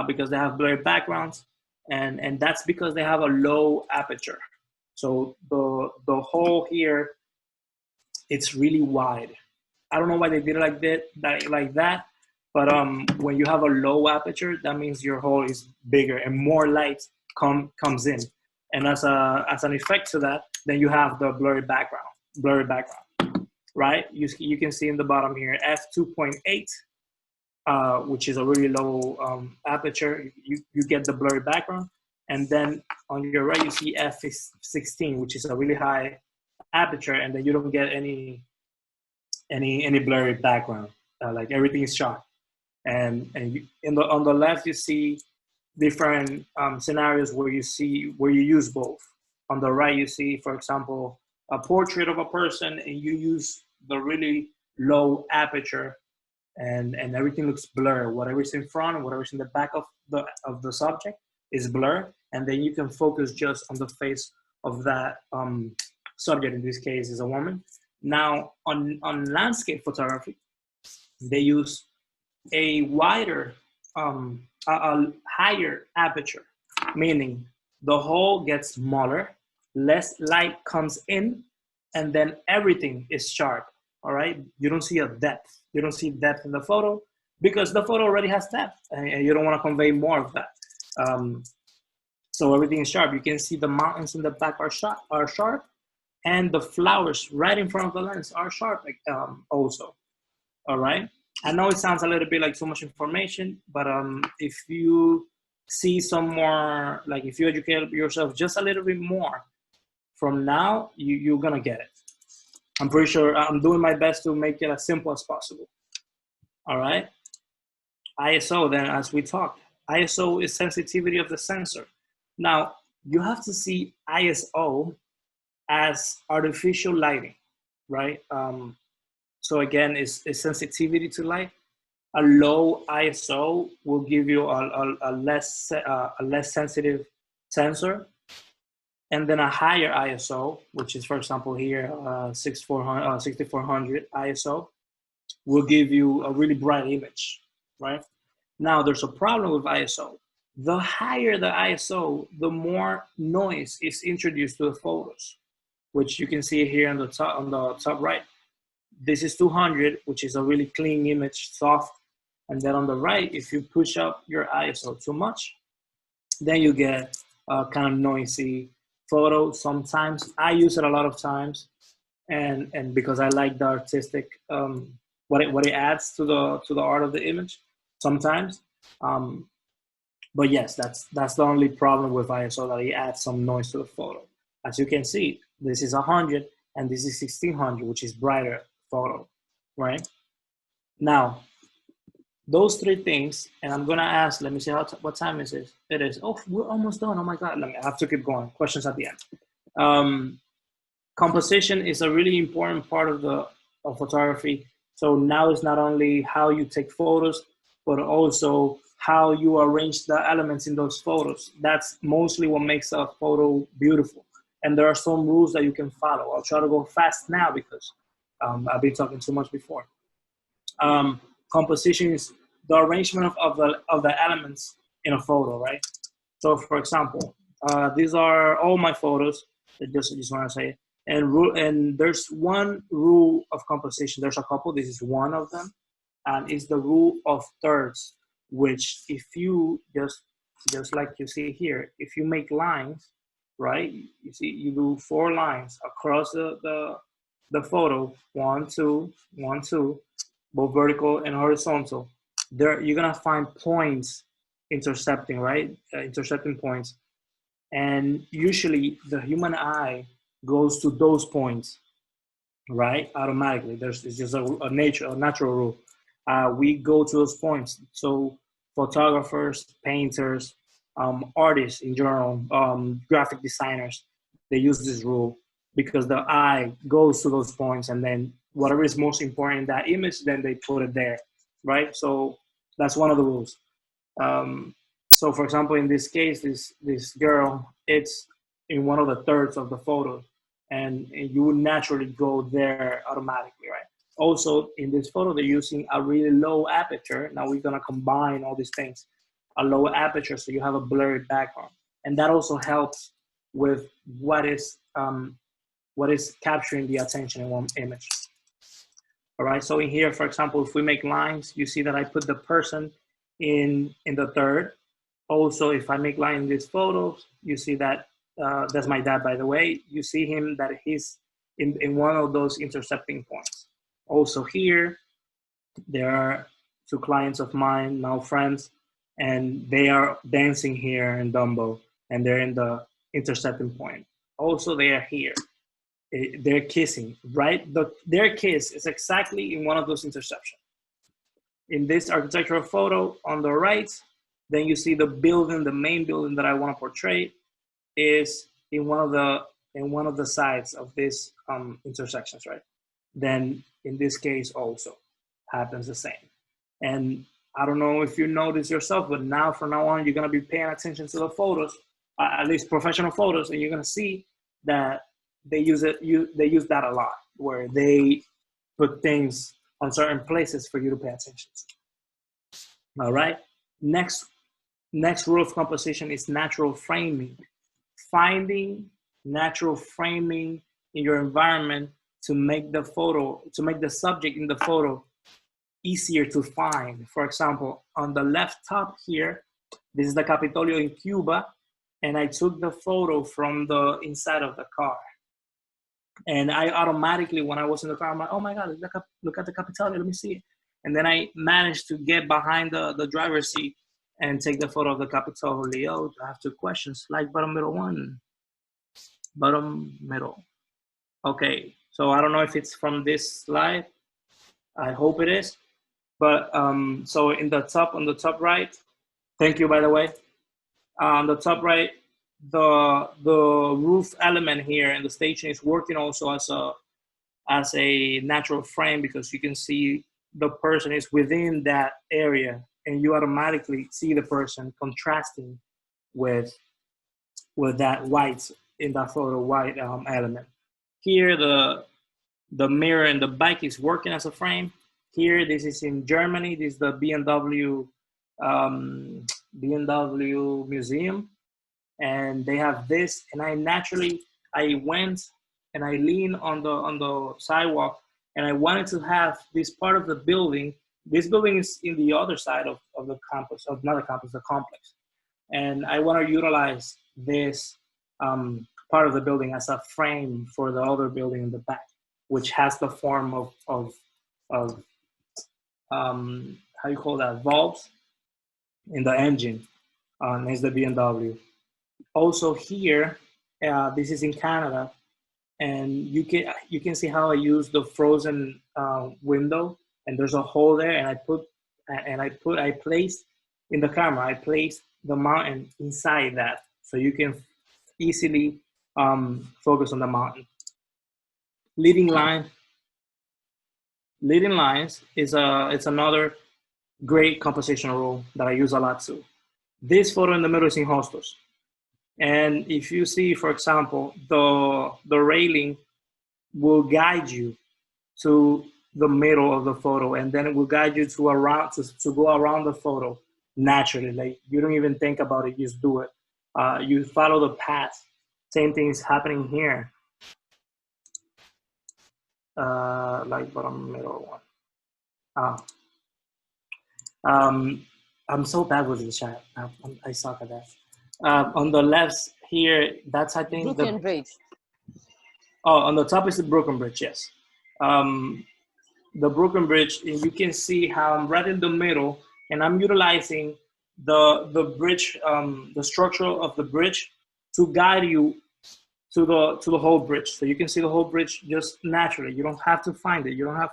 because they have blurry backgrounds, and that's because they have a low aperture. So the hole here, it's really wide. I don't know why they did it like that, but when you have a low aperture, that means your hole is bigger and more light comes in, and as an effect to that, then you have the blurry background, right? You can see in the bottom here f2.8, which is a really low aperture. You get the blurry background, and then on your right you see f16, which is a really high aperture, and then you don't get any blurry background. Like everything is sharp. And on the left you see different scenarios where you use both. On the right you see, for example, a portrait of a person, and you use the really low aperture, and everything looks blurred. Whatever's in front, whatever's in the back of the subject is blurred, and then you can focus just on the face of that subject. In this case is a woman. Now on landscape photography, they use a wider, a higher aperture, meaning the hole gets smaller, less light comes in, and then everything is sharp. All right, you don't see a depth. You don't see depth in the photo because the photo already has depth, and you don't want to convey more of that. So everything is sharp. You can see the mountains in the back are sharp, and the flowers right in front of the lens are sharp also. All right. I know it sounds a little bit like too much information, but if you see some more, like if you educate yourself just a little bit more from now, you're gonna get it. I'm pretty sure I'm doing my best to make it as simple as possible. All right. ISO, then, as we talked, ISO is sensitivity of the sensor. Now, you have to see ISO as artificial lighting, right? So again, it's sensitivity to light. A low ISO will give you a less sensitive sensor, and then a higher ISO, which is, for example, here 6400 ISO, will give you a really bright image, right? Now, there's a problem with ISO. The higher the ISO, the more noise is introduced to the photos, which you can see here on the top right. This is 200, which is a really clean image, soft. And then on the right, if you push up your ISO too much, then you get a kind of noisy photo. Sometimes I use it a lot of times, and because I like the artistic what it adds to the art of the image sometimes. But yes, that's the only problem with ISO, that it adds some noise to the photo. As you can see, this is 100 and this is 1600, which is brighter photo, right? Now, those three things, and I'm gonna ask, let me see what time is it? It is, oh, we're almost done. Oh my God, I have to keep going. Questions at the end. Composition is a really important part of photography. So now it's not only how you take photos, but also how you arrange the elements in those photos. That's mostly what makes a photo beautiful. And there are some rules that you can follow. I'll try to go fast now because I've been talking too much before. Composition is the arrangement of the elements in a photo, right? So for example, these are all my photos. I just want to say, and there's one rule of composition. There's a couple. This is one of them, and it's the rule of thirds. Which, if you just like you see here, if you make lines, right? You see, you do 4 lines across the photo, 1, 2, 1, 2, both vertical and horizontal. There, you're gonna find points intercepting, right? Intercepting points. And usually the human eye goes to those points, right? Automatically. It's just a natural rule. We go to those points. So photographers, painters, artists in general, graphic designers, they use this rule because the eye goes to those points, and then whatever is most important in that image, then they put it there, right? So that's one of the rules. So for example, in this case, this girl, it's in one of the thirds of the photo, and you would naturally go there automatically, right? Also, in this photo, they're using a really low aperture. Now we're gonna combine all these things. A low aperture, so you have a blurry background. And that also helps with what is capturing the attention in one image. All right, so in here, for example, if we make lines, you see that I put the person in the third. Also, if I make line in these photos, you see that, that's my dad, by the way. You see him that he's in one of those intercepting points. Also here, there are 2 clients of mine, now friends, and they are dancing here in Dumbo, and they're in the intercepting point. Also, they are here. They're kissing, right? Their kiss is exactly in one of those interceptions. In this architectural photo on the right, then you see the building, the main building that I want to portray is in one of the sides of these intersections, right? Then in this case also happens the same. And I don't know if you notice yourself, but now from now on, you're gonna be paying attention to the photos, at least professional photos, and you're gonna see that they use that a lot, where they put things on certain places for you to pay attention to. All right. Next rule of composition is natural framing. Finding natural framing in your environment to make the subject in the photo easier to find. For example, on the left top here, this is the Capitolio in Cuba, and I took the photo from the inside of the car. And I automatically, when I was in the car, I'm like, oh my God, look at the Capitolio, let me see it. And then I managed to get behind the driver's seat and take the photo of the Capitolio. I have 2 questions, like bottom middle 1. Bottom middle. Okay, so I don't know if it's from this slide. I hope it is. But so on the top right, thank you, by the way. On the top right, the roof element here in the station is working also as a natural frame, because you can see the person is within that area, and you automatically see the person contrasting with that white in that photo, white element. Here, the mirror in the bike is working as a frame. Here, this is in Germany. This is the BMW museum, and they have this. And I went and I leaned on the sidewalk, and I wanted to have this part of the building. This building is in the other side of the campus, not the campus, the complex. And I want to utilize this part of the building as a frame for the other building in the back, which has the form of how you call that, valves in the engine. Is the BMW. Also here, this is in Canada, and you can see how I use the frozen window, and there's a hole there, and I placed in the camera, I placed the mountain inside that, so you can easily focus on the mountain. Leading lines is it's another great composition rule that I use a lot too. This photo in the middle is in Hostos. And if you see, for example, the railing will guide you to the middle of the photo, and then it will guide you to go around the photo naturally. Like, you don't even think about it, you just do it. You follow the path. Same thing is happening here. Like bottom middle one. I'm so bad with the chat. I suck at that. On the left here, that's, I think, Brooklyn Bridge. Oh, on the top is the Brooklyn Bridge, yes. The Brooklyn Bridge, and you can see how I'm right in the middle, and I'm utilizing the bridge, the structure of the bridge to guide you to the whole bridge. So you can see the whole bridge just naturally. You don't have to find it. You don't have.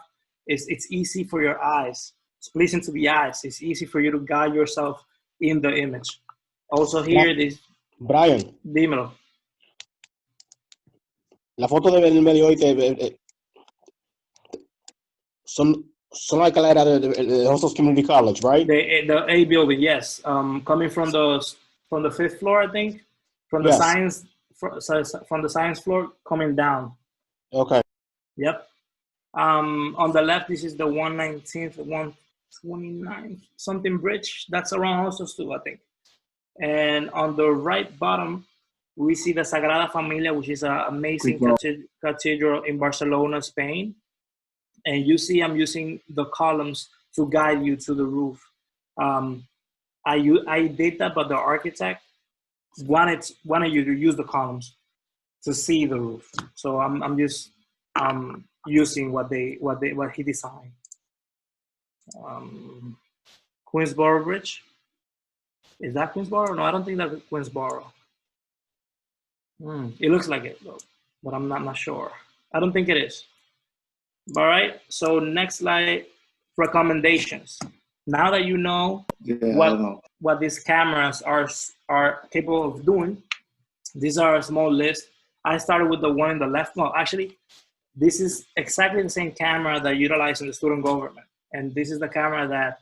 It's easy for your eyes. It's pleasing to the eyes. It's easy for you to guide yourself in the image. Also here, this. Brian. Dímelo. La foto del medio hoy son like a era de Hostos Community College, right? The A building, yes. Coming from the fifth floor, I think, from the Yes. from the science floor coming down. Okay. Yep. On the left, this is the 119th, 129th something bridge. That's around Hostos too, I think. And on the right bottom, we see the Sagrada Familia, which is an amazing cathedral in Barcelona, Spain. And you see I'm using the columns to guide you to the roof. I did that, but the architect wanted you to use the columns to see the roof. So I'm just using what he designed. Queensboro Bridge. Is that Queensboro? No, I don't think that's Queensboro. It looks like it though, but I'm not sure. I don't think it is. All right. So next slide, recommendations. Now that you know what these cameras are capable of doing, these are a small list. I started with the one in the left. No, actually, this is exactly the same camera that I utilize in the student government, and this is the camera that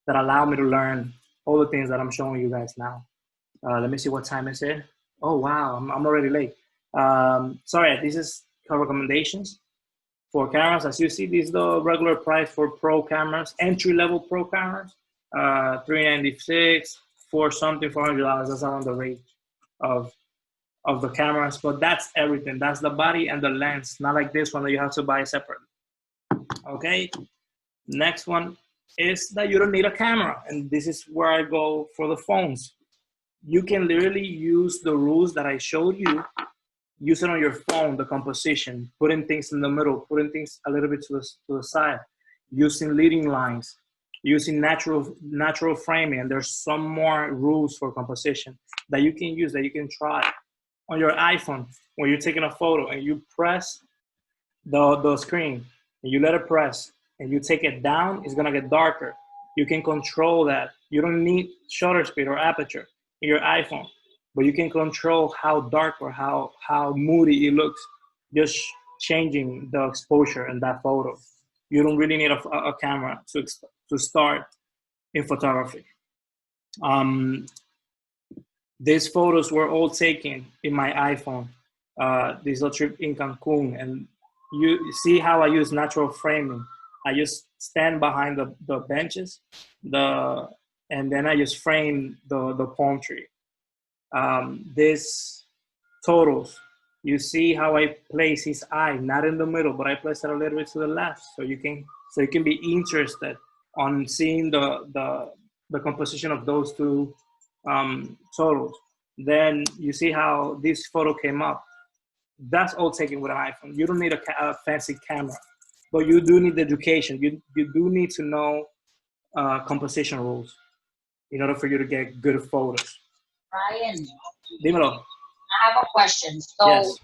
allowed me to learn all the things that I'm showing you guys now. Let me see what time is it. Oh wow, I'm already late. Sorry, this is recommendations for cameras. As you see, this is the regular price for pro cameras, entry-level pro cameras, $396, $400. That's around the range of the cameras. But that's everything. That's the body and the lens. Not like this one that you have to buy separately. Okay. Next one is that you don't need a camera, and this is where I go for the phones. You can literally use the rules that I showed you. Use it on your phone, the composition, putting things in the middle, putting things a little bit to the side, using leading lines, using natural framing. And there's some more rules for composition that you can use, that you can try on your iPhone when you're taking a photo and you press the screen and you let it press and you take it down, it's gonna get darker. You can control that. You don't need shutter speed or aperture in your iPhone, but you can control how dark or how moody it looks, just changing the exposure in that photo. You don't really need a camera to start in photography. These photos were all taken in my iPhone. This is a trip in Cancun, and you see how I use natural framing. I just stand behind the benches, and then I just frame the palm tree. This totals, you see how I place his eye, not in the middle, but I place it a little bit to the left, so you can be interested on seeing the composition of those two totals. Then you see how this photo came up. That's all taken with an iPhone. You don't need a fancy camera, but you do need education. You do need to know composition rules in order for you to get good photos. Brian, Dímelo. I have a question. So Yes.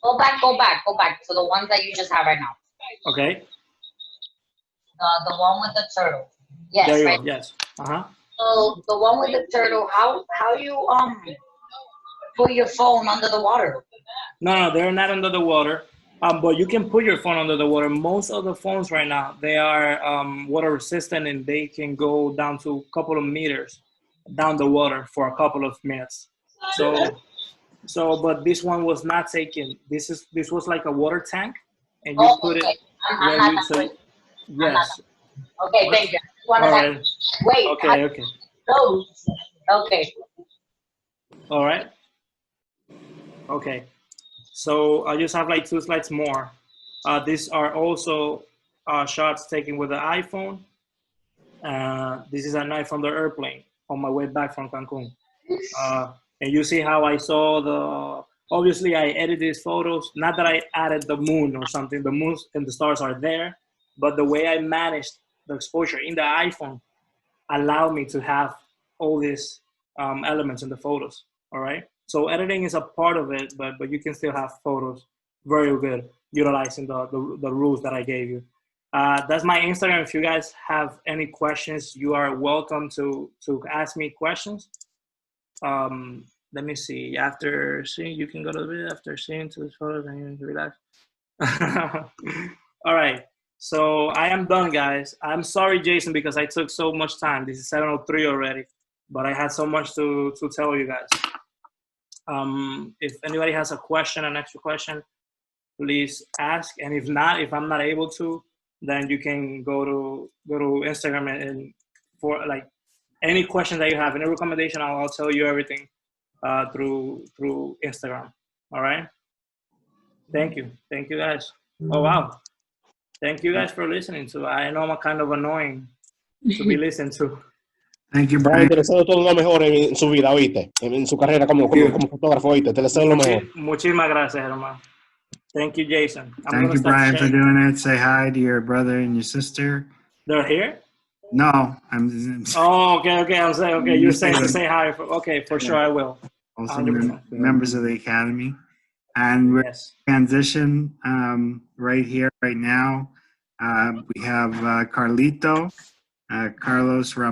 go back to the ones that you just have right now. Okay. The one with the turtle. Yes, There you right. go. Yes. Uh-huh. So the one with the turtle, how you put your phone under the water? No, they're not under the water. But you can put your phone under the water. Most of the phones right now, they are water resistant and they can go down to a couple of meters down the water for a couple of minutes. But this one was not taken. This was like a water tank, and you put it. Okay. I'm Yeah, not you that so way. yes. Okay, thank you. I just wanted All to right. wait. Okay. Those. Okay. All right. Okay. So I just have like 2 slides more. These are also shots taken with the iPhone. This is a night from the airplane on my way back from Cancun. And you see how I saw obviously I edited these photos. Not that I added the moon or something. The moon and the stars are there, but the way I managed the exposure in the iPhone allowed me to have all these elements in the photos. All right. So editing is a part of it, but you can still have photos very good utilizing the rules that I gave you. That's my Instagram. If you guys have any questions, you are welcome to ask me questions. Let me see. After seeing, you can go to the video. After seeing to this photos, and you can relax. All right. So I am done, guys. I'm sorry, Jason, because I took so much time. This is 7:03 already, but I had so much to tell you guys. If anybody has a question, an extra question, please ask. And if not, if I'm not able to, then you can go to Instagram and for like any question that you have, any recommendation, I'll tell you everything through Instagram. All right. Thank you guys. Oh wow. Thank you guys for listening to. I know I'm kind of annoying to be listened to. Thank you, Brian, Brian. te deseo todo lo mejor en su vida, ¿oíste? En su carrera como fotógrafo, ¿oíste? Te deseo lo mejor. Muchísimas gracias, hermano. Thank you, Jason. Thank you, Brian, for doing it. Say hi to your brother and your sister. They're here? No, I'm. Oh, okay. I'm saying, okay, you're saying to say hi. Okay, for sure I will. Also, members of the Academy. And we're transition right here, right now. We have Carlito, Carlos Ram.